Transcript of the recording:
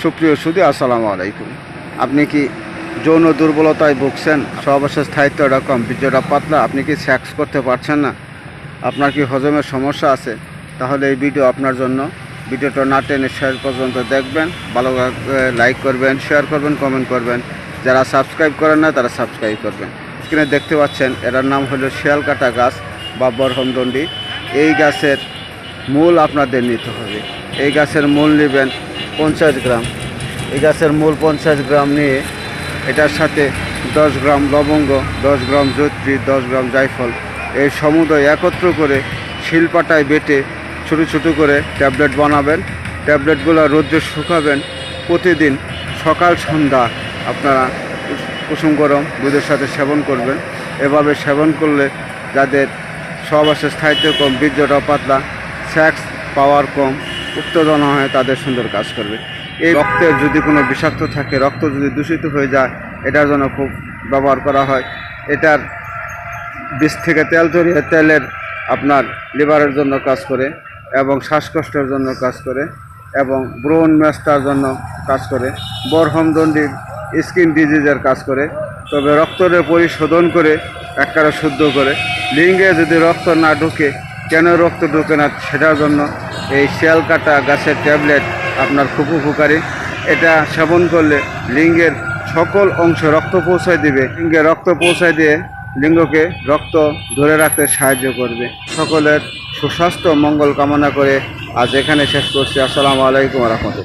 সুপ্রিয় সুধী, আসসালামু আলাইকুম। আপনি কি যৌন দুর্বলতায় ভুগছেন? সহবাসের স্থায়িত্বটা কম, বীর্যটা পাতলা, আপনি কি সেক্স করতে পারছেন না, আপনার কি হজমের সমস্যা আছে? তাহলে এই ভিডিও আপনার জন্য। ভিডিওটা না টেনে শেষ পর্যন্ত দেখবেন, ভালো লাইক করবেন, শেয়ার করবেন, কমেন্ট করবেন। যারা সাবস্ক্রাইব করেন না তারা সাবস্ক্রাইব করবেন। স্ক্রিনে দেখতে পাচ্ছেন, এটার নাম হলো শিয়ালকাটা গাছ বা বরহমদণ্ডী। এই গাছের মূল আপনাদের নিতে হবে। এই গাছের মূল নেবেন 50 গ্রাম। এই গাছের মূল 50 গ্রাম নিয়ে এটার সাথে 10 গ্রাম লবঙ্গ, 10 গ্রাম জৈত্রী, 10 গ্রাম জায়ফল, এই সমুদয় একত্র করে শিলপাটায় বেটে ছোটো ছোটো করে ট্যাবলেট বানাবেন। ট্যাবলেটগুলো রোদ্রে শুকাবেন। প্রতিদিন সকাল সন্ধ্যা আপনারা কুসুম গরম দুধের সাথে সেবন করবেন। এভাবে সেবন করলে যাদের সহবাসের স্থায়িত্ব কম, বীর্যটা পাতলা, সেক্স পাওয়ার কম, উত্তেজনা হয়, তাদের সুন্দর কাজ করবে। এই রক্তের যদি কোনো বিষাক্ত থাকে, রক্ত যদি দূষিত হয়ে যায়, এটার জন্য খুব ব্যবহার করা হয়। এটার বীজ থেকে তেল তৈরি হয়, তেলের আপনার লিভারের জন্য কাজ করে এবং শ্বাসকষ্টের জন্য কাজ করে এবং ব্রণ ম্যাস্টার জন্য কাজ করে। বরহমদণ্ডীর স্কিন ডিজিজের কাজ করে। তবে রক্তরে পরিশোধন করে একবারে শুদ্ধ করে। লিঙ্গে যদি রক্ত না ঢোকে, কেন রক্ত ঢোকে না, সেটার জন্য এই শিয়ালকাটা গাছের ট্যাবলেট আপনার খুব উপকারী। এটা সেবন করলে লিঙ্গের সকল অংশ রক্ত পৌঁছায় দিবে। লিঙ্গে রক্ত পৌঁছায় দিয়ে লিঙ্গকে রক্ত ধরে রাখতে সাহায্য করবে। সকলের সুস্বাস্থ্য মঙ্গল কামনা করে আজ এখানে শেষ করছি। আসসালামু আলাইকুম ওয়া রাহমাতুল্লাহ।